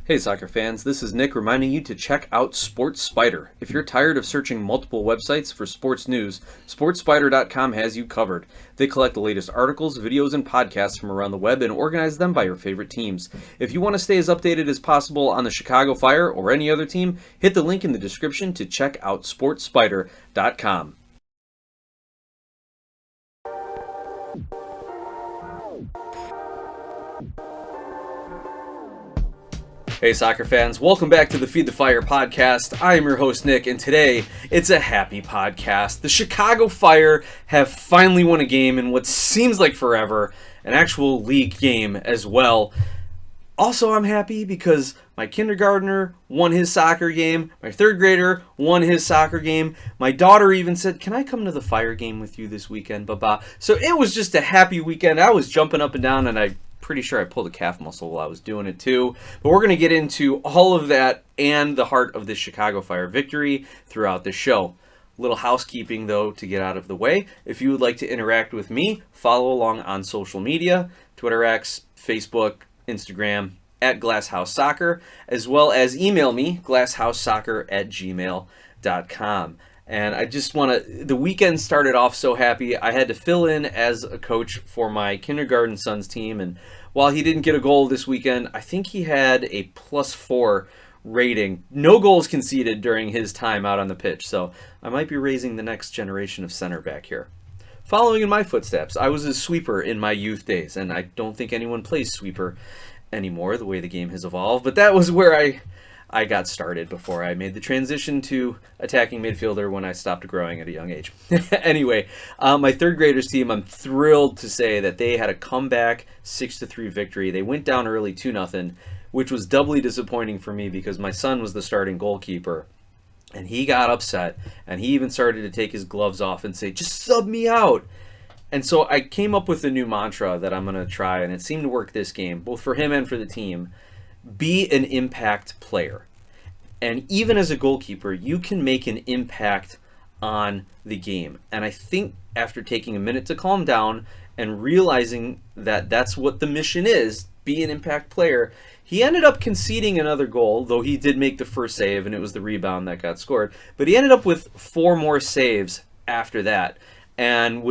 Hey soccer fans, this is Nick reminding you to check out Sports Spider. If you're tired of searching multiple websites for sports news, SportsSpider.com has you covered. They collect the latest articles, videos, and podcasts from around the web and organize them by your favorite teams. If you want to stay as updated as possible on the Chicago Fire or any other team, hit the link in the description to check out SportsSpider.com. Hey soccer fans, welcome back to the Feed the Fire podcast. I am your host Nick, and today it's a happy podcast. The Chicago Fire have finally won a game in what seems like forever, an actual league game as well. Also, I'm happy because my kindergartner won his soccer game, my third grader won his soccer game, my daughter even said, "Can I come to the Fire game with you this weekend, Baba?" So it was just a happy weekend. I was jumping up and down, and I'm pretty sure I pulled a calf muscle while I was doing it too. But we're going to get into all of that and the heart of this Chicago Fire victory throughout the show. A little housekeeping, though, to get out of the way. If you would like to interact with me, follow along on social media, Twitter X, Facebook, Instagram, at Glasshouse Soccer, as well as email me, glasshousesoccer@gmail.com. And I just want to, the weekend started off so happy. I had to fill in as a coach for my kindergarten son's team. And while he didn't get a goal this weekend, I think he had a +4 rating. No goals conceded during his time out on the pitch. So I might be raising the next generation of center back here. Following in my footsteps, I was a sweeper in my youth days. And I don't think anyone plays sweeper anymore, the way the game has evolved. But that was where I got started before I made the transition to attacking midfielder when I stopped growing at a young age. Anyway, my third graders team, I'm thrilled to say that they had a comeback 6-3 victory. They went down early 2-0, which was doubly disappointing for me because my son was the starting goalkeeper. And he got upset, and he even started to take his gloves off and say, "Just sub me out." And so I came up with a new mantra that I'm going to try, and it seemed to work this game, both for him and for the team. Be an impact player. And even as a goalkeeper, you can make an impact on the game. And I think after taking a minute to calm down and realizing that that's what the mission is, be an impact player, he ended up conceding another goal, though he did make the first save and it was the rebound that got scored. But he ended up with 4 more saves after that. And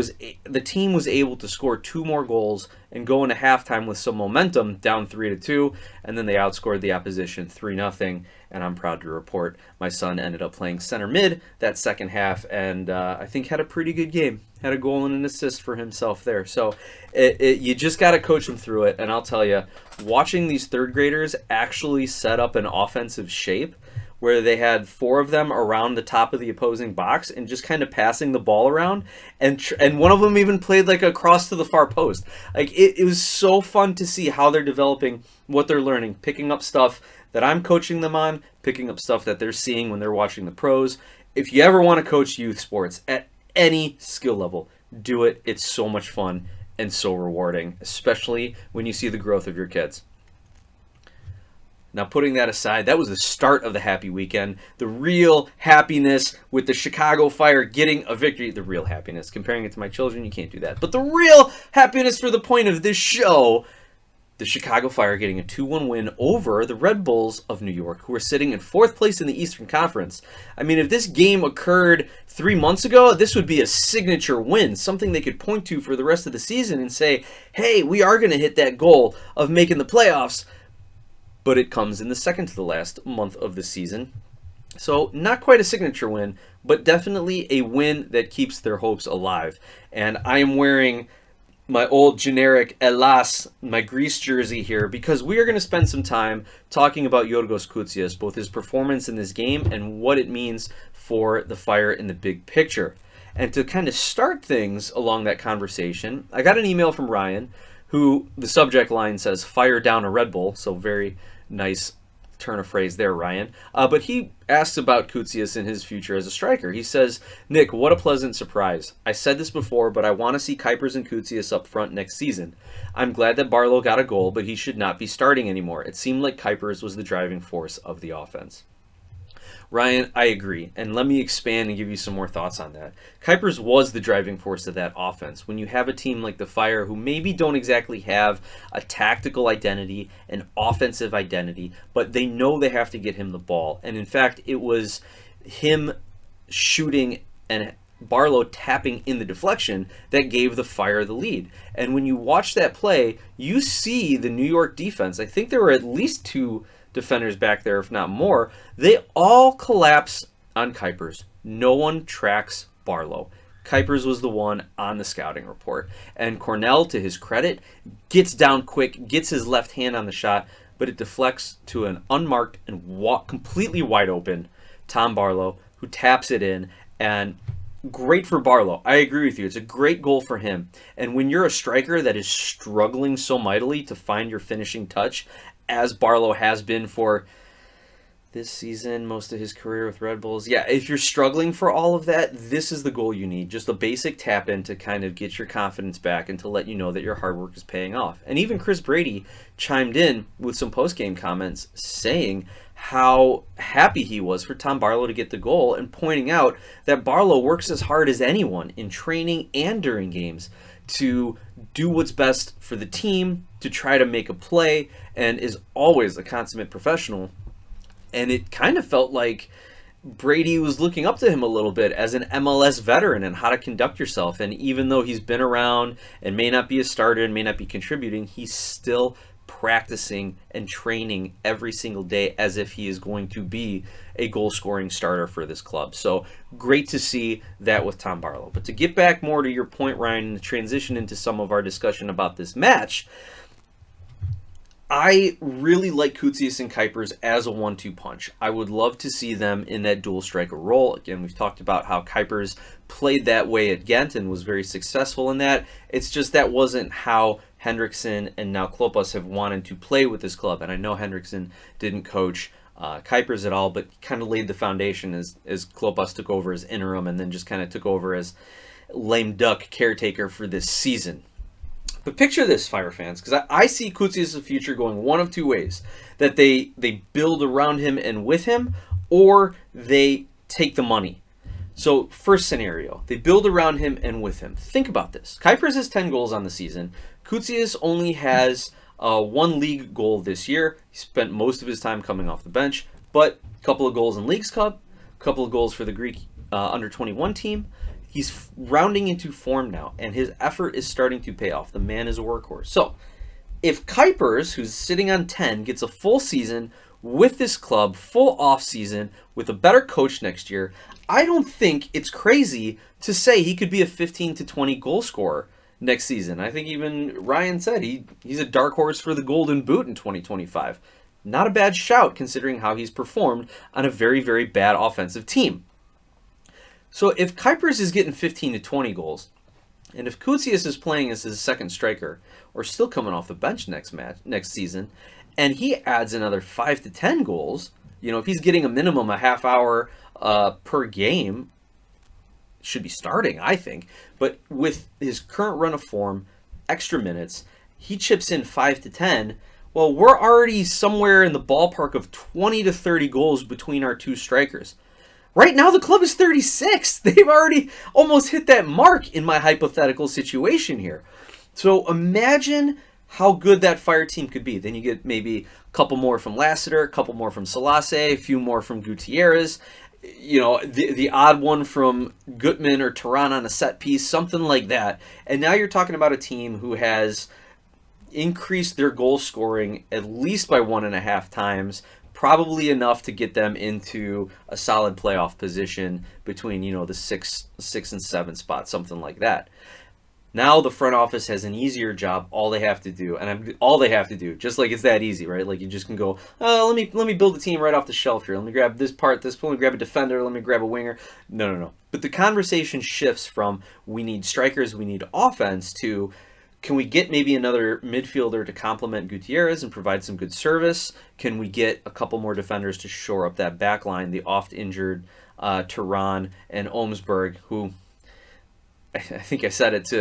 the team was able to score 2 more goals and go into halftime with some momentum, down 3-2, and then they outscored the opposition 3-0. And I'm proud to report my son ended up playing center mid that second half, and I think had a pretty good game. Had a goal and an assist for himself there. So you just got to coach him through it. And I'll tell you, watching these third graders actually set up an offensive shape where they had 4 of them around the top of the opposing box and just kind of passing the ball around. And one of them even played like across to the far post. Like it was so fun to see how they're developing, what they're learning, picking up stuff that I'm coaching them on, picking up stuff that they're seeing when they're watching the pros. If you ever want to coach youth sports at any skill level, do it. It's so much fun and so rewarding, especially when you see the growth of your kids. Now, putting that aside, that was the start of the happy weekend. The real happiness with the Chicago Fire getting a victory. The real happiness. Comparing it to my children, you can't do that. But the real happiness for the point of this show, the Chicago Fire getting a 2-1 win over the Red Bulls of New York, who are sitting in 4th place in the Eastern Conference. I mean, if this game occurred 3 months ago, this would be a signature win, something they could point to for the rest of the season and say, hey, we are going to hit that goal of making the playoffs. But it comes in the second to the last month of the season. So not quite a signature win, but definitely a win that keeps their hopes alive. And I am wearing my old generic Elas, my Greece jersey here, because we are going to spend some time talking about Georgios Koutsias, both his performance in this game and what it means for the Fire in the big picture. And to kind of start things along that conversation, I got an email from Ryan, who the subject line says, "Fire down a Red Bull," so very nice turn of phrase there, Ryan. But he asks about Koutsias and his future as a striker. He says, "Nick, what a pleasant surprise. I said this before, but I want to see Kuipers and Koutsias up front next season. I'm glad that Barlow got a goal, but he should not be starting anymore. It seemed like Kuipers was the driving force of the offense." Ryan, I agree. And let me expand and give you some more thoughts on that. Kuipers was the driving force of that offense. When you have a team like the Fire who maybe don't exactly have a tactical identity, an offensive identity, but they know they have to get him the ball. And in fact, it was him shooting and Barlow tapping in the deflection that gave the Fire the lead. And when you watch that play, you see the New York defense. I think there were at least 2 defenders back there, if not more. They all collapse on Kuipers. No one tracks Barlow. Kuipers was the one on the scouting report. And Cornell, to his credit, gets down quick, gets his left hand on the shot, but it deflects to an unmarked and completely wide open Tom Barlow, who taps it in. And great for Barlow. I agree with you. It's a great goal for him. And when you're a striker that is struggling so mightily to find your finishing touch, as Barlow has been for this season, most of his career with Red Bulls. Yeah, if you're struggling for all of that, this is the goal you need. Just a basic tap in to kind of get your confidence back and to let you know that your hard work is paying off. And even Chris Brady chimed in with some post-game comments saying how happy he was for Tom Barlow to get the goal and pointing out that Barlow works as hard as anyone in training and during games to do what's best for the team, to try to make a play, and is always a consummate professional. And it kind of felt like Brady was looking up to him a little bit as an MLS veteran and how to conduct yourself. And even though he's been around and may not be a starter and may not be contributing, he's still practicing and training every single day as if he is going to be a goal-scoring starter for this club. So great to see that with Tom Barlow. But to get back more to your point, Ryan, and transition into some of our discussion about this match, I really like Koutsias and Kuipers as a 1-2 punch. I would love to see them in that dual striker role. Again, we've talked about how Kuipers played that way at Ghent and was very successful in that. It's just that wasn't how Hendrickson and now Klopas have wanted to play with this club. And I know Hendrickson didn't coach Kuipers at all, but kind of laid the foundation as Klopas took over as interim and then just kind of took over as lame duck caretaker for this season. But picture this, Fire fans, because I see Koutsias' future going one of 2 ways. That they build around him and with him, or they take the money. So, first scenario, they build around him and with him. Think about this. Kuipers has 10 goals on the season. Koutsias only has 1 league goal this year. He spent most of his time coming off the bench, but a couple of goals in Leagues Cup, a couple of goals for the Greek under-21 team. He's rounding into form now, and his effort is starting to pay off. The man is a workhorse. So, if Kuipers, who's sitting on 10, gets a full season with this club, full off-season, with a better coach next year, I don't think it's crazy to say he could be a 15 to 20 goal scorer next season. I think even Ryan said he's a dark horse for the Golden Boot in 2025. Not a bad shout, considering how he's performed on a very, very bad offensive team. So if Kuipers is getting 15 to 20 goals, and if Koutsias is playing as his second striker, or still coming off the bench next season, and he adds another 5 to 10 goals, if he's getting a minimum a half hour per game, should be starting, I think. But with his current run of form, extra minutes, he chips in 5 to 10. Well, we're already somewhere in the ballpark of 20 to 30 goals between our 2 strikers. Right now, the club is 36. They've already almost hit that mark in my hypothetical situation here. So imagine how good that Fire team could be. Then you get maybe a couple more from Lassiter, a couple more from Salase, a few more from Gutierrez, the odd one from Gutman or Turan on a set piece, something like that. And now you're talking about a team who has increased their goal scoring at least by 1.5 times, probably enough to get them into a solid playoff position between, the 6 and 7 spot, something like that. Now the front office has an easier job. All they have to do, just like it's that easy, right? Like you just can go, let me build a team right off the shelf here. Let me grab this part, let me grab a defender, let me grab a winger. No. But the conversation shifts from we need strikers, we need offense to can we get maybe another midfielder to complement Gutierrez and provide some good service? Can we get a couple more defenders to shore up that back line, the oft-injured Turan and Olmsberg, who I think I said it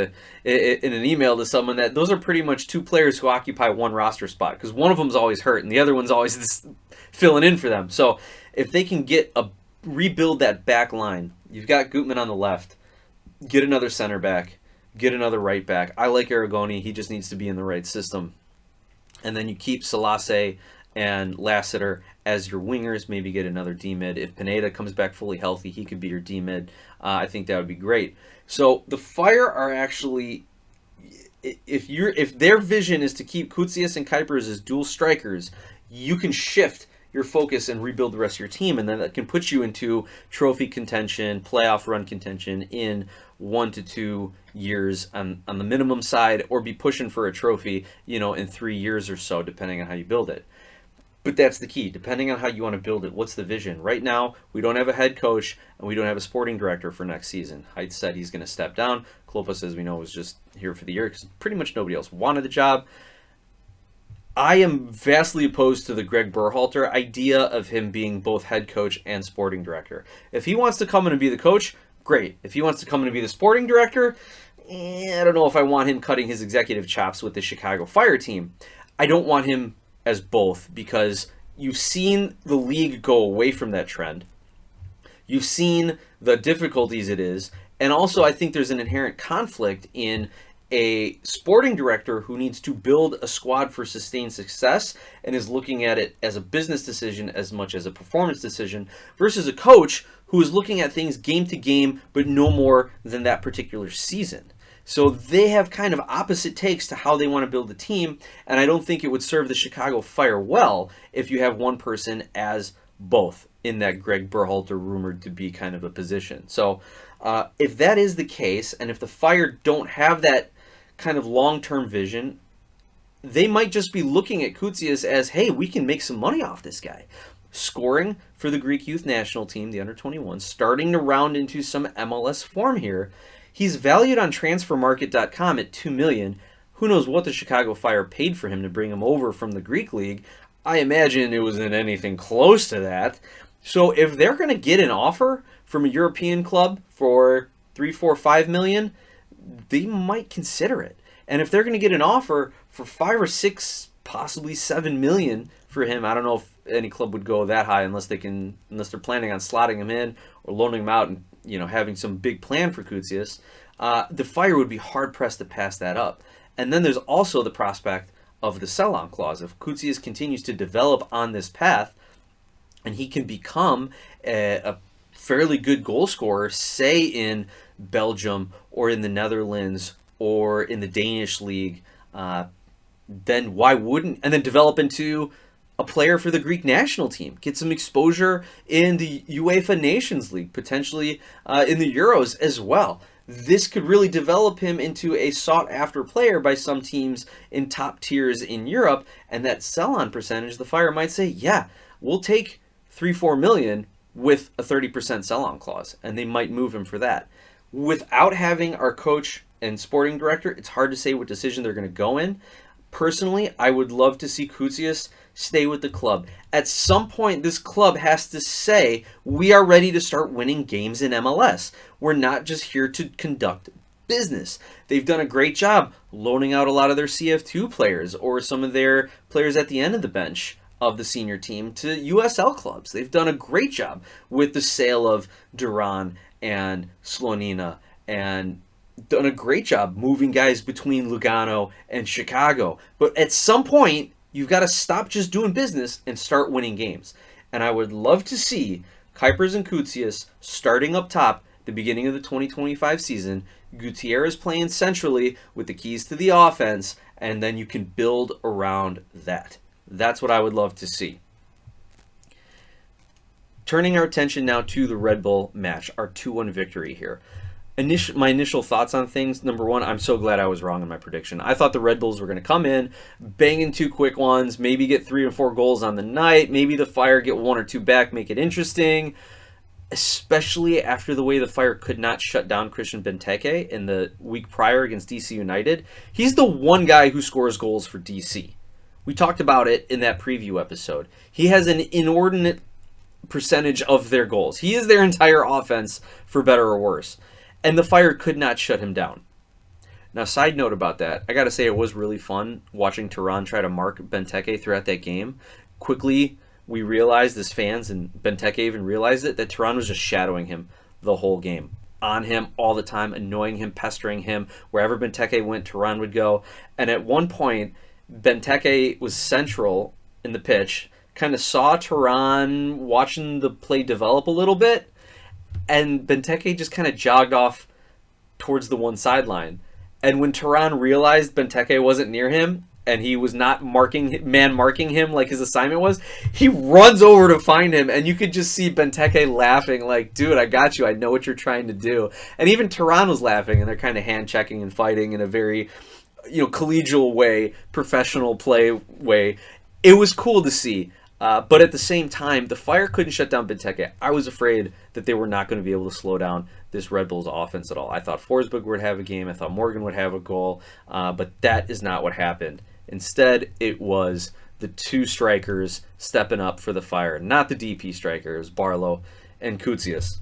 in an email to someone that those are pretty much 2 players who occupy one roster spot because one of them's always hurt and the other one's always filling in for them. So if they can get a rebuild that back line. You've got Gutman on the left. Get another center back. Get another right back. I like Aragoni. He just needs to be in the right system. And then you keep Selassie and Lassiter as your wingers. Maybe get another D-mid. If Pineda comes back fully healthy, he could be your D-mid. I think that would be great. So the Fire are actually, if their vision is to keep Koutsias and Kuipers as dual strikers, you can shift your focus and rebuild the rest of your team, and then that can put you into trophy contention, playoff run contention in 1 to 2 years on the minimum side, or be pushing for a trophy, in 3 years or so, depending on how you build it. But that's the key. Depending on how you want to build it, what's the vision? Right now, we don't have a head coach, and we don't have a sporting director for next season. Heidt said he's going to step down. Klopas, as we know, was just here for the year because pretty much nobody else wanted the job. I am vastly opposed to the Greg Berhalter idea of him being both head coach and sporting director. If he wants to come in and be the coach, great. If he wants to come in and be the sporting director, I don't know if I want him cutting his executive chops with the Chicago Fire team. I don't want him as both because you've seen the league go away from that trend. You've seen the difficulties it is, and also I think there's an inherent conflict in a sporting director who needs to build a squad for sustained success and is looking at it as a business decision as much as a performance decision versus a coach who is looking at things game to game but no more than that particular season. So they have kind of opposite takes to how they want to build a team, and I don't think it would serve the Chicago Fire well if you have one person as both in that Greg Berhalter rumored to be kind of a position. So if that is the case, and if the Fire don't have that kind of long-term vision, they might just be looking at Koutsias as, hey, we can make some money off this guy. Scoring for the Greek youth national team, the under-21, starting to round into some MLS form here. He's valued on transfermarket.com at $2 million. Who knows what the Chicago Fire paid for him to bring him over from the Greek league. I imagine it wasn't anything close to that. So if they're going to get an offer from a European club for $3, $4, $5 million, they might consider it. And if they're going to get an offer for 5 or 6, possibly $7 million for him, I don't know if any club would go that high unless they're planning on slotting him in or loaning him out and having some big plan for Koutsias. The Fire would be hard pressed to pass that up. And then there's also the prospect of the sell-on clause. If Koutsias continues to develop on this path, and he can become a fairly good goal scorer, say in Belgium or in the Netherlands or in the Danish league, then why wouldn't, and then develop into a player for the Greek national team, get some exposure in the UEFA Nations League, potentially in the Euros as well. This could really develop him into a sought-after player by some teams in top tiers in Europe, and that sell-on percentage, the Fire might say, yeah, we'll take $3-4 million with a 30% sell-on clause, and they might move him for that. Without having our coach and sporting director, it's hard to say what decision they're going to go in. Personally, I would love to see Koutsias stay with the club. At some point, this club has to say, we are ready to start winning games in MLS. We're not just here to conduct business. They've done a great job loaning out a lot of their CF2 players or some of their players at the end of the bench of the senior team to USL clubs. They've done a great job with the sale of Duran and Slonina, and done a great job moving guys between Lugano and Chicago. But at some point, you've got to stop just doing business and start winning games. And I would love to see Kuipers and Koutsias starting up top the beginning of the 2025 season, Gutierrez playing centrally with the keys to the offense, and then you can build around that. That's what I would love to see. Turning our attention now to the Red Bull match, our 2-1 victory here. My initial thoughts on things, number one, I'm so glad I was wrong in my prediction. I thought the Red Bulls were going to come in, banging 2 quick ones, maybe get 3 or 4 goals on the night, maybe the Fire get 1 or 2 back, make it interesting, especially after the way the Fire could not shut down Christian Benteke in the week prior against DC United. He's the one guy who scores goals for DC. We talked about it in that preview episode. He has an inordinate percentage of their goals. He is their entire offense, for better or worse. And the Fire could not shut him down. Now, side note about that, I got to say it was really fun watching Turan try to mark Benteke throughout that game. Quickly we realized as fans, and Benteke even realized it, that Turan was just shadowing him the whole game. On him all the time, annoying him, pestering him. Wherever Benteke went, Turan would go. And at one point, Benteke was central in the pitch, kind of saw Turan watching the play develop a little bit, and Benteke just kind of jogged off towards the one sideline. And when Turan realized Benteke wasn't near him, and he was not marking him like his assignment was, he runs over to find him, and you could just see Benteke laughing like, dude, I got you. I know what you're trying to do. And even Turan was laughing, and they're kind of hand-checking and fighting in a very, collegial way, professional play way. It was cool to see. But at the same time, the Fire couldn't shut down Benteke. I was afraid that they were not going to be able to slow down this Red Bulls offense at all. I thought Forsberg would have a game. I thought Morgan would have a goal. But that is not what happened. Instead, it was the two strikers stepping up for the Fire. Not the DP striker. It was Barlow and Koutsias.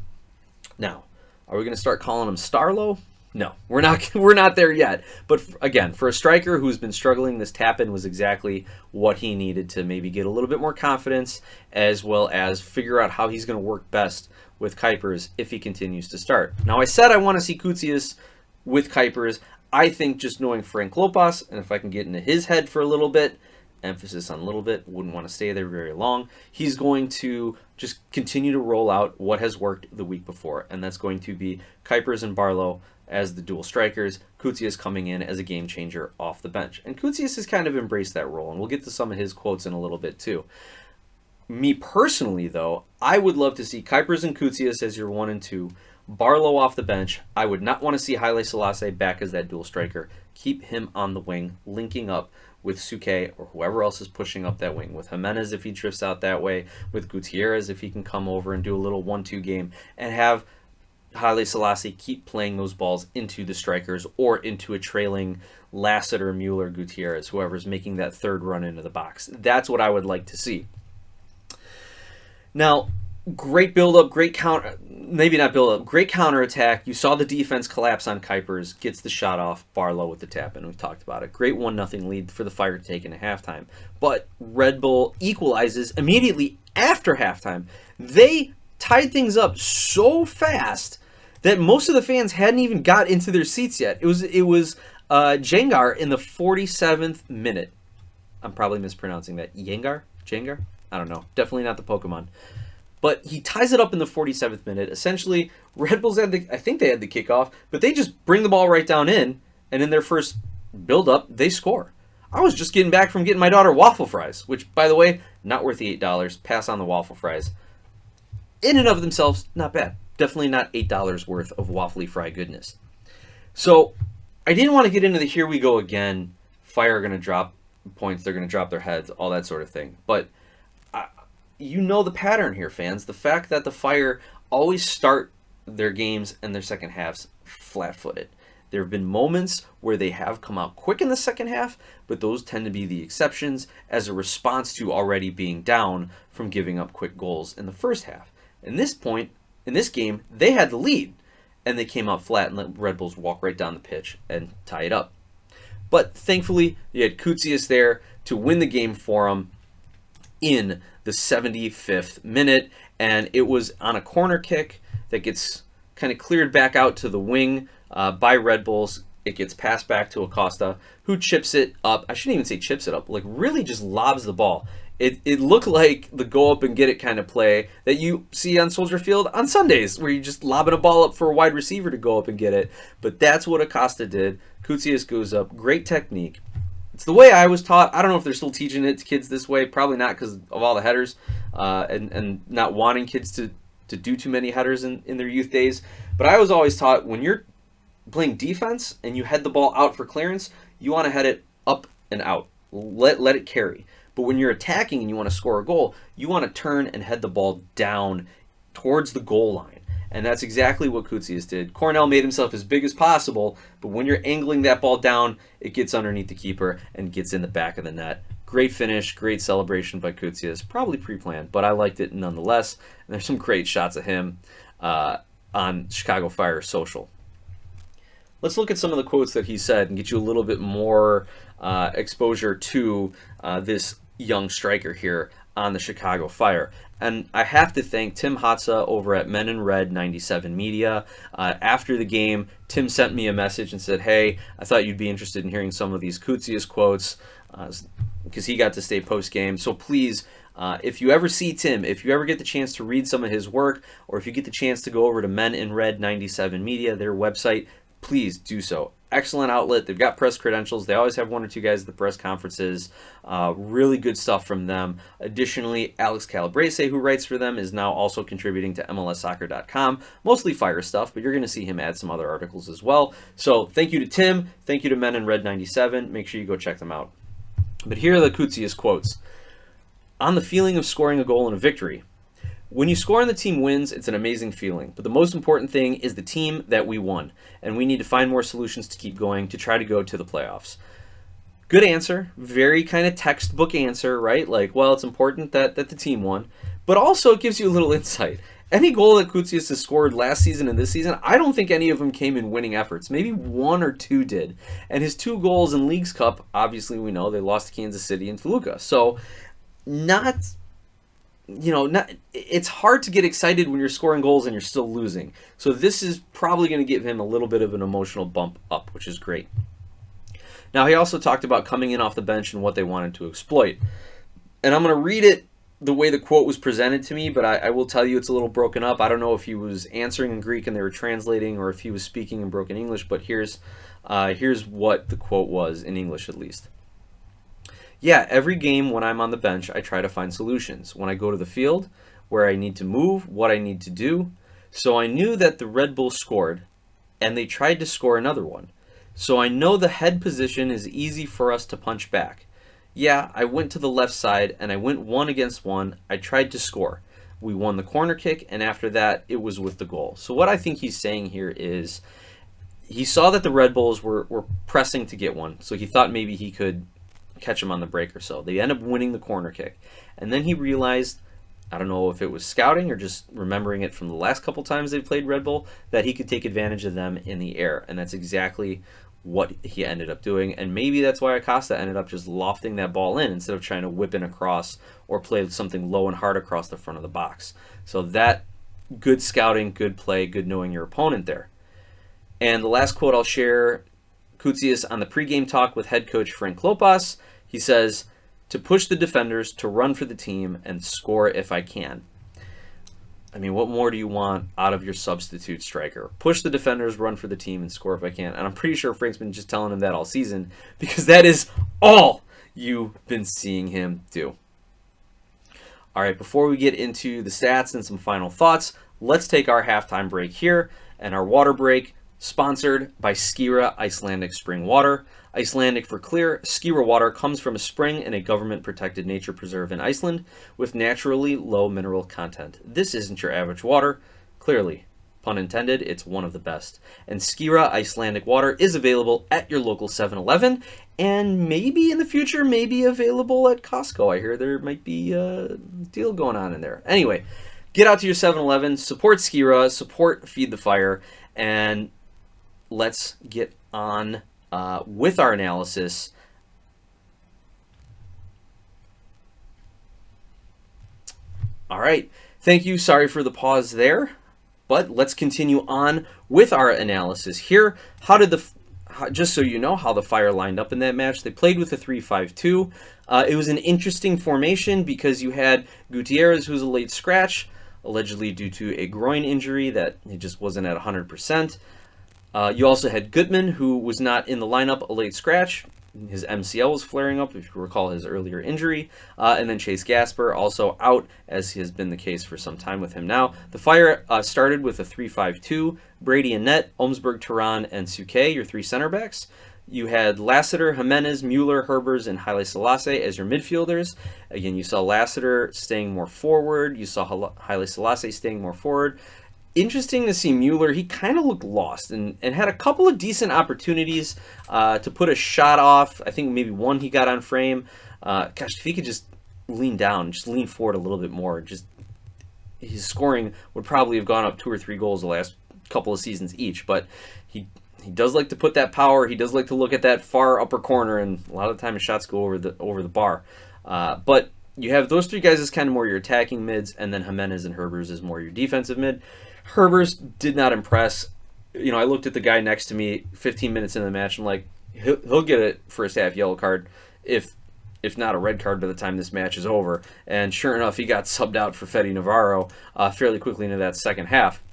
Now, are we going to start calling him Starlow? No, we're not there yet. But again, for a striker who's been struggling, this tap-in was exactly what he needed to maybe get a little bit more confidence, as well as figure out how he's going to work best with Kuipers if he continues to start. Now, I said I want to see Koutsias with Kuipers. I think just knowing Frank Lopas, and if I can get into his head for a little bit, emphasis on a little bit, wouldn't want to stay there very long, he's going to just continue to roll out what has worked the week before, and that's going to be Kuipers and Barlow as the dual strikers, Koutsias coming in as a game changer off the bench. And Koutsias has kind of embraced that role, and we'll get to some of his quotes in a little bit too. Me personally, though, I would love to see Kuipers and Koutsias as your 1 and 2, Barlow off the bench. I would not want to see Haile Selassie back as that dual striker. Keep him on the wing, linking up with Suke or whoever else is pushing up that wing, with Jimenez if he drifts out that way, with Gutierrez if he can come over and do a little 1-2 game, and have Haile Selassie keep playing those balls into the strikers or into a trailing Lassiter, Mueller, Gutierrez, whoever's making that third run into the box. That's what I would like to see. Now, great build-up, great counter, maybe not build-up, great counterattack. You saw the defense collapse on Kuipers, gets the shot off, Barlow with the tap, and we've talked about it. Great 1-0 lead for the Fire to take in at halftime. But Red Bull equalizes immediately after halftime. They tied things up so fast that most of the fans hadn't even got into their seats yet. It was Jengar in the 47th minute. I'm probably mispronouncing that. Jengar? I don't know. Definitely not the Pokemon. But he ties it up in the 47th minute. Essentially, Red Bulls I think they had the kickoff, but they just bring the ball right down in, and in their first build-up, they score. I was just getting back from getting my daughter waffle fries, which, by the way, not worth the $8. Pass on the waffle fries. In and of themselves, not bad. Definitely not $8 worth of waffly fry goodness. So, I didn't want to get into the here we go again, Fire are going to drop points, they're going to drop their heads, all that sort of thing. But you know the pattern here, fans. The fact that the Fire always start their games and their second halves flat-footed. There have been moments where they have come out quick in the second half, but those tend to be the exceptions as a response to already being down from giving up quick goals in the first half. In this game, they had the lead, and they came out flat and let Red Bulls walk right down the pitch and tie it up. But thankfully, you had Koutsias there to win the game for them in the 75th minute, and it was on a corner kick that gets kind of cleared back out to the wing by Red Bulls. It gets passed back to Acosta, who chips it up. I shouldn't even say chips it up, like really just lobs the ball. It looked like the go up and get it kind of play that you see on Soldier Field on Sundays, where you're just lobbing a ball up for a wide receiver to go up and get it. But that's what Acosta did. Koutsias goes up. Great technique. It's the way I was taught. I don't know if they're still teaching it to kids this way. Probably not, because of all the headers and not wanting kids to do too many headers in their youth days. But I was always taught when you're playing defense and you head the ball out for clearance, you want to head it up and out. Let it carry. But when you're attacking and you want to score a goal, you want to turn and head the ball down towards the goal line. And that's exactly what Koutsias did. Cornell made himself as big as possible, but when you're angling that ball down, it gets underneath the keeper and gets in the back of the net. Great finish, great celebration by Koutsias. Probably pre-planned, but I liked it nonetheless. And there's some great shots of him on Chicago Fire social. Let's look at some of the quotes that he said and get you a little bit more exposure to this young striker here on the Chicago Fire. And I have to thank Tim Hotza over at Men in Red 97 Media. After the game, Tim sent me a message and said, hey, I thought you'd be interested in hearing some of these Koutsias quotes, because he got to stay post-game. So please, if you ever see Tim, if you ever get the chance to read some of his work, or if you get the chance to go over to Men in Red 97 Media, their website, please do so. Excellent outlet. They've got press credentials. They always have one or two guys at the press conferences. Really good stuff from them. Additionally, Alex Calabrese, who writes for them, is now also contributing to MLSsoccer.com. Mostly Fire stuff, but you're going to see him add some other articles as well. So thank you to Tim. Thank you to Men in Red 97. Make sure you go check them out. But here are the Koutsias quotes. On the feeling of scoring a goal in a victory. When you score and the team wins, it's an amazing feeling. But the most important thing is the team that we won. And we need to find more solutions to keep going to try to go to the playoffs. Good answer. Very kind of textbook answer, right? Like, well, it's important that the team won. But also it gives you a little insight. Any goal that Koutsias has scored last season and this season, I don't think any of them came in winning efforts. Maybe one or two did. And his 2 goals in Leagues Cup, obviously we know they lost to Kansas City and Toluca. So it's hard to get excited when you're scoring goals and you're still losing. So this is probably going to give him a little bit of an emotional bump up, which is great. Now, he also talked about coming in off the bench and what they wanted to exploit. And I'm going to read it the way the quote was presented to me, but I will tell you it's a little broken up. I don't know if he was answering in Greek and they were translating, or if he was speaking in broken English, but here's what the quote was, in English at least. Yeah, every game when I'm on the bench, I try to find solutions. When I go to the field, where I need to move, what I need to do. So I knew that the Red Bull scored, and they tried to score another one. So I know the head position is easy for us to punch back. Yeah, I went to the left side, and I went 1-against-1. I tried to score. We won the corner kick, and after that, it was with the goal. So what I think he's saying here is he saw that the Red Bulls were pressing to get one, so he thought maybe he could catch him on the break or so. They end up winning the corner kick. And then he realized, I don't know if it was scouting or just remembering it from the last couple times they played Red Bull, that he could take advantage of them in the air. And that's exactly what he ended up doing. And maybe that's why Acosta ended up just lofting that ball in instead of trying to whip in across or play something low and hard across the front of the box. So that good scouting, good play, good knowing your opponent there. And the last quote I'll share, Koutsias on the pregame talk with head coach Frank Klopas. He says, to push the defenders, to run for the team, and score if I can. I mean, what more do you want out of your substitute striker? Push the defenders, run for the team, and score if I can. And I'm pretty sure Frank's been just telling him that all season, because that is all you've been seeing him do. All right, before we get into the stats and some final thoughts, let's take our halftime break here, and our water break, sponsored by Skira Icelandic Spring Water. Icelandic for clear, Skira water comes from a spring in a government-protected nature preserve in Iceland with naturally low mineral content. This isn't your average water. Clearly, pun intended, it's one of the best. And Skira Icelandic water is available at your local 7-Eleven, and maybe in the future, maybe available at Costco. I hear there might be a deal going on in there. Anyway, get out to your 7-Eleven, support Skira, support Feed the Fire, and let's get on with our analysis. All right. Thank you. Sorry for the pause there, but let's continue on with our analysis here. Just so you know how the Fire lined up in that match, they played with a 3-5-2. It was an interesting formation because you had Gutierrez, who's a late scratch, allegedly due to a groin injury that he just wasn't at 100%. You also had Gutman, who was not in the lineup, a late scratch. His MCL was flaring up, if you recall his earlier injury. And then Chase Gasper, also out, as has been the case for some time with him now. The Fire started with a 3-5-2. Brady and net, Olmsberg, Turan, and Suke, your 3 center backs. You had Lassiter, Jimenez, Mueller, Herbers, and Haile Selassie as your midfielders. Again, you saw Lassiter staying more forward. You saw Haile Selassie staying more forward. Interesting to see Mueller. He kind of looked lost and had a couple of decent opportunities to put a shot off. I think maybe one he got on frame. Gosh, if he could just lean down, just lean forward a little bit more, just his scoring would probably have gone up 2 or 3 goals the last couple of seasons each. But he does like to put that power. He does like to look at that far upper corner, and a lot of the time his shots go over the bar. But you have those three guys as kind of more your attacking mids, and then Jimenez and Herbers is more your defensive mid. Herbers did not impress. I looked at the guy next to me 15 minutes into the match. I'm like, he'll get a first half yellow card, if not a red card by the time this match is over. And sure enough, he got subbed out for Fede Navarro fairly quickly into that second half.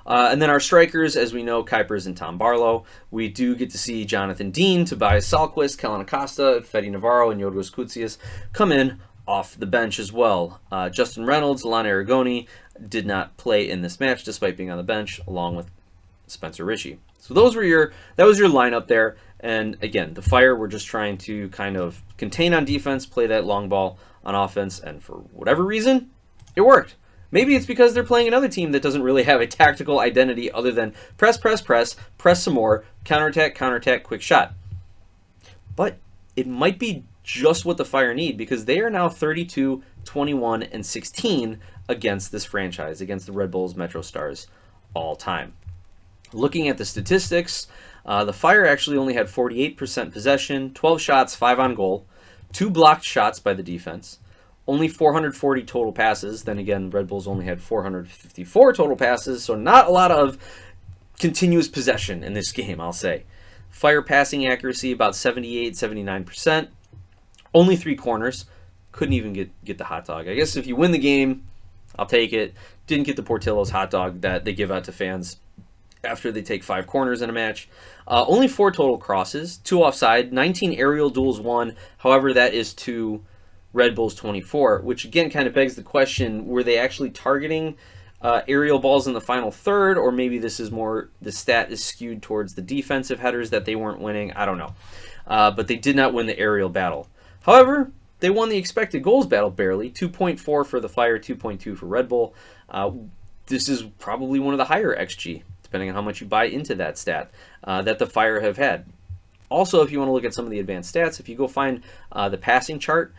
And then our strikers, as we know, Kuipers and Tom Barlow. We do get to see Jonathan Dean, Tobias Salquist, Kellen Acosta, Fede Navarro, and Georgios Koutsias come in off the bench as well. Justin Reynolds, Lon Aragoni did not play in this match despite being on the bench, along with Spencer Ritchie. So that was your lineup there. And again, the Fire were just trying to kind of contain on defense, play that long ball on offense, and for whatever reason, it worked. Maybe it's because they're playing another team that doesn't really have a tactical identity other than press some more, counterattack, quick shot. But it might be just what the Fire need, because they are now 32, 21, and 16 against this franchise, against the Red Bulls Metro Stars all time. Looking at the statistics, the Fire actually only had 48% possession, 12 shots, 5 on goal, 2 blocked shots by the defense, only 440 total passes. Then again, Red Bulls only had 454 total passes, so not a lot of continuous possession in this game, I'll say. Fire passing accuracy about 78, 79%. Only 3 corners. Couldn't even get the hot dog. I guess if you win the game, I'll take it. Didn't get the Portillo's hot dog that they give out to fans after they take 5 corners in a match. Only 4 total crosses, 2 offside, 19 aerial duels won. However, that is to Red Bulls 24, which again kind of begs the question, were they actually targeting aerial balls in the final third, or maybe this is more, the stat is skewed towards the defensive headers that they weren't winning? I don't know. But they did not win the aerial battle. However, they won the expected goals battle barely, 2.4 for the Fire, 2.2 for Red Bull. This is probably one of the higher XG, depending on how much you buy into that stat, that the Fire have had. Also, if you want to look at some of the advanced stats, if you go find the passing chart,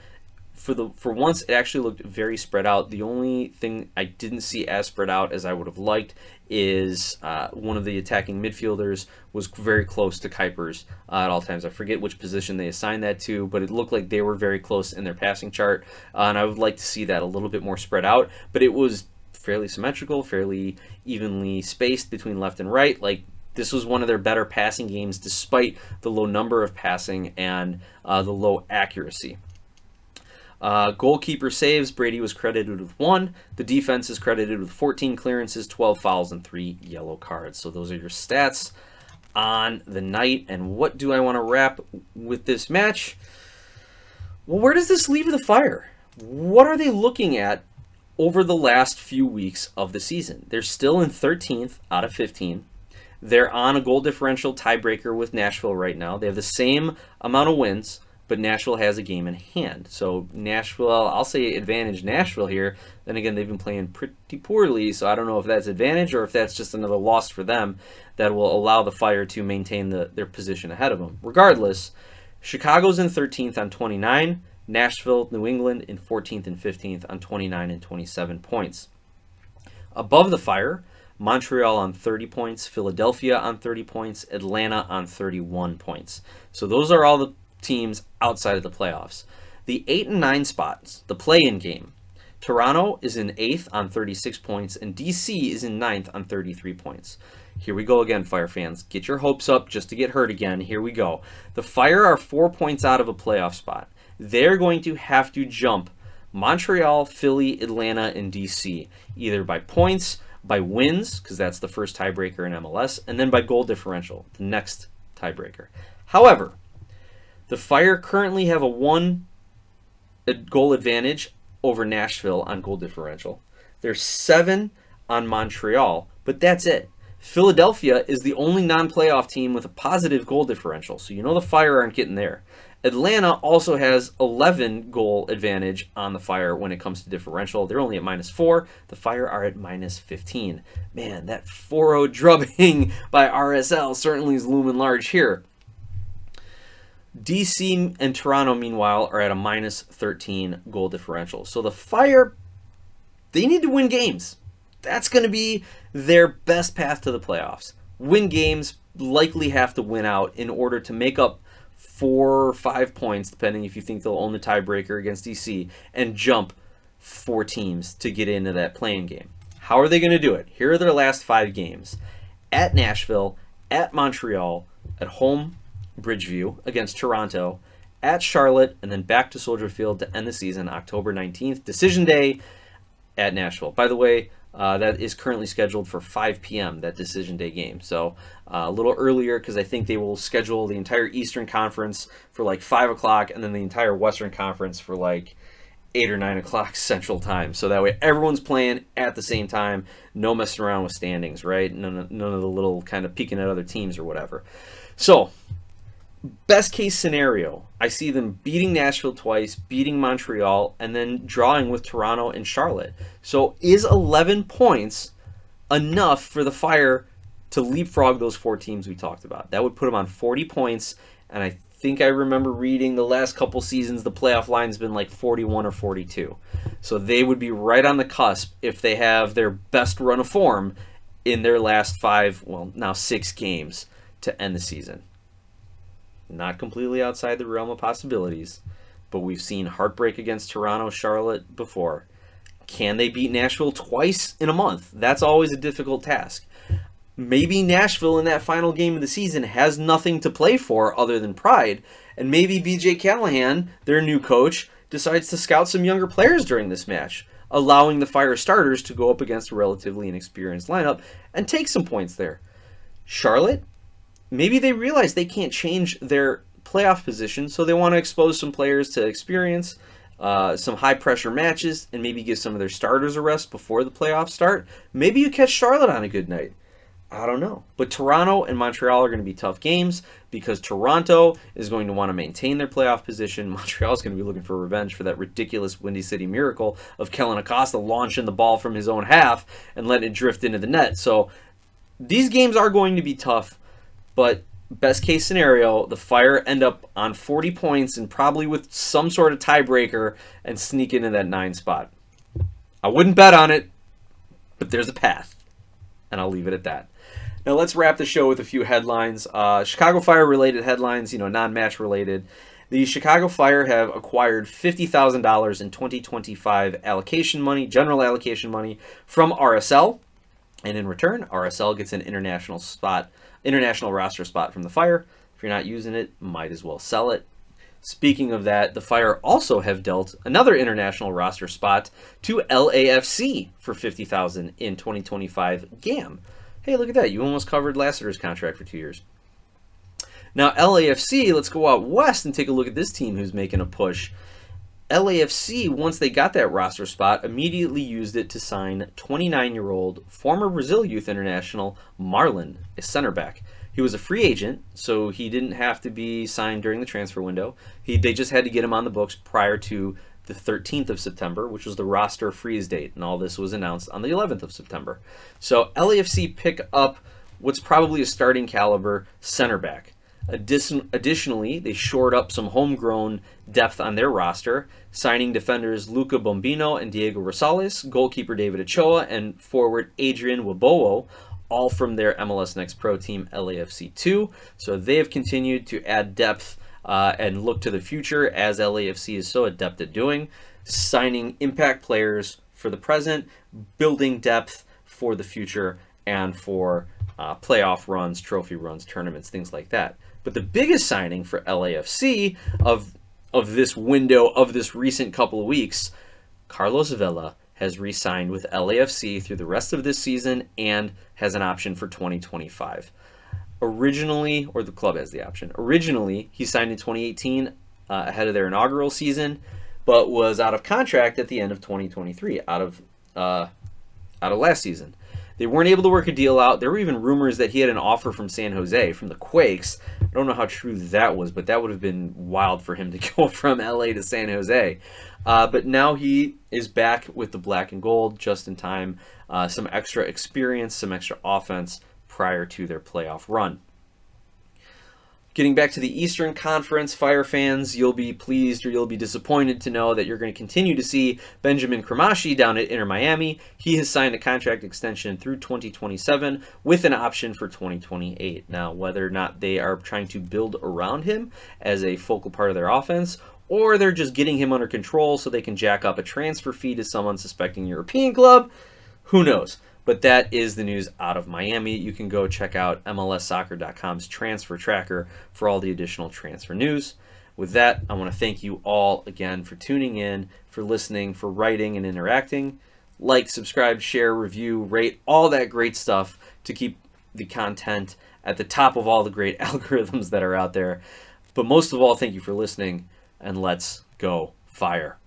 for once, it actually looked very spread out. The only thing I didn't see as spread out as I would have liked is one of the attacking midfielders was very close to Kuipers at all times. I forget which position they assigned that to, but it looked like they were very close in their passing chart, and I would like to see that a little bit more spread out. But it was fairly symmetrical, fairly evenly spaced between left and right. Like, this was one of their better passing games despite the low number of passing and the low accuracy. Goalkeeper saves, Brady was credited with 1. The defense is credited with 14 clearances, 12 fouls, and 3 yellow cards. So those are your stats on the night. And what do I want to wrap with this match? Well, where does this leave the Fire? What are they looking at over the last few weeks of the season? They're still in 13th out of 15. They're on a goal differential tiebreaker with Nashville right now. They have the same amount of wins, but Nashville has a game in hand. So Nashville, I'll say advantage Nashville here. Then again, they've been playing pretty poorly, so I don't know if that's advantage or if that's just another loss for them that will allow the Fire to maintain their position ahead of them. Regardless, Chicago's in 13th on 29, Nashville, New England in 14th and 15th on 29 and 27 points. Above the Fire, Montreal on 30 points, Philadelphia on 30 points, Atlanta on 31 points. So those are all the teams outside of the playoffs. The 8 and 9 spots, the play-in game, Toronto is in 8th on 36 points, and DC is in 9th on 33 points. Here we go again, Fire fans. Get your hopes up just to get hurt again. Here we go. The Fire are 4 points out of a playoff spot. They're going to have to jump Montreal, Philly, Atlanta, and DC, either by points, by wins, because that's the first tiebreaker in MLS, and then by goal differential, the next tiebreaker. However, the Fire currently have a 1 goal advantage over Nashville on goal differential. There's 7 on Montreal, but that's it. Philadelphia is the only non-playoff team with a positive goal differential, so you know the Fire aren't getting there. Atlanta also has 11 goal advantage on the Fire when it comes to differential. They're only at -4. The Fire are at -15. Man, that 4-0 drubbing by RSL certainly is looming large here. DC and Toronto, meanwhile, are at a -13 goal differential. So the Fire, they need to win games. That's going to be their best path to the playoffs. Win games, likely have to win out in order to make up 4 or 5 points, depending if you think they'll own the tiebreaker against DC, and jump 4 teams to get into that play-in game. How are they going to do it? Here are their last 5 games. At Nashville, at Montreal, at home, Bridgeview, against Toronto, at Charlotte, and then back to Soldier Field to end the season October 19th. Decision day at Nashville. By the way, that is currently scheduled for 5 p.m., that Decision Day game. So a little earlier, because I think they will schedule the entire Eastern Conference for like 5 o'clock and then the entire Western Conference for like 8 or 9 o'clock Central Time. So that way everyone's playing at the same time. No messing around with standings, right? None of the little kind of peeking at other teams or whatever. So best case scenario, I see them beating Nashville twice, beating Montreal, and then drawing with Toronto and Charlotte. So is 11 points enough for the Fire to leapfrog those 4 teams we talked about? That would put them on 40 points, and I think I remember reading the last couple seasons the playoff line's been like 41 or 42. So they would be right on the cusp if they have their best run of form in their last 5, well, now 6 games to end the season. Not completely outside the realm of possibilities, but we've seen heartbreak against Toronto, Charlotte before. Can they beat Nashville twice in a month? That's always a difficult task. Maybe Nashville in that final game of the season has nothing to play for other than pride, and maybe BJ Callahan, their new coach, decides to scout some younger players during this match, allowing the Fire starters to go up against a relatively inexperienced lineup and take some points there. Charlotte, maybe they realize they can't change their playoff position, so they want to expose some players to experience, some high-pressure matches, and maybe give some of their starters a rest before the playoffs start. Maybe you catch Charlotte on a good night. I don't know. But Toronto and Montreal are going to be tough games because Toronto is going to want to maintain their playoff position. Montreal is going to be looking for revenge for that ridiculous Windy City Miracle of Kellen Acosta launching the ball from his own half and letting it drift into the net. So these games are going to be tough. But best case scenario, the Fire end up on 40 points and probably with some sort of tiebreaker and sneak into that 9 spot. I wouldn't bet on it, but there's a path. And I'll leave it at that. Now let's wrap the show with a few headlines. Chicago Fire related headlines, non-match related. The Chicago Fire have acquired $50,000 in 2025 allocation money, general allocation money from RSL. And in return, RSL gets an international roster spot from the Fire. If you're not using it, might as well sell it. Speaking of that, the Fire also have dealt another international roster spot to LAFC for $50,000 in 2025 GAM. Hey, look at that. You almost covered Lassiter's contract for 2 years. Now, LAFC, let's go out west and take a look at this team who's making a push. LAFC, once they got that roster spot, immediately used it to sign 29-year-old former Brazil youth international Marlon, a center back. He was a free agent, so he didn't have to be signed during the transfer window. They just had to get him on the books prior to the 13th of September, which was the roster freeze date, and all this was announced on the 11th of September. So LAFC pick up what's probably a starting caliber center back. Additionally, they shored up some homegrown depth on their roster, signing defenders Luca Bombino and Diego Rosales, goalkeeper David Ochoa, and forward Adrian Wabowo, all from their MLS Next Pro team LAFC 2. So they have continued to add depth and look to the future, as LAFC is so adept at doing, signing impact players for the present, building depth for the future, and for playoff runs, trophy runs, tournaments, things like that. But the biggest signing for LAFC of this window, of this recent couple of weeks, Carlos Vela has re-signed with LAFC through the rest of this season and has an option for 2025. Originally, or the club has the option. Originally, he signed in 2018 ahead of their inaugural season, but was out of contract at the end of 2023, out of last season. They weren't able to work a deal out. There were even rumors that he had an offer from San Jose, from the Quakes. I don't know how true that was, but that would have been wild for him to go from LA to San Jose. But now he is back with the black and gold just in time. Some extra experience, some extra offense prior to their playoff run. Getting back to the Eastern Conference, Fire fans, you'll be pleased or you'll be disappointed to know that you're going to continue to see Benjamin Cremaschi down at Inter Miami. He has signed a contract extension through 2027 with an option for 2028. Now, whether or not they are trying to build around him as a focal part of their offense, or they're just getting him under control so they can jack up a transfer fee to someone suspecting European club, who knows? But that is the news out of Miami. You can go check out MLSsoccer.com's transfer tracker for all the additional transfer news. With that, I want to thank you all again for tuning in, for listening, for writing and interacting. Like, subscribe, share, review, rate, all that great stuff to keep the content at the top of all the great algorithms that are out there. But most of all, thank you for listening, and let's go Fire.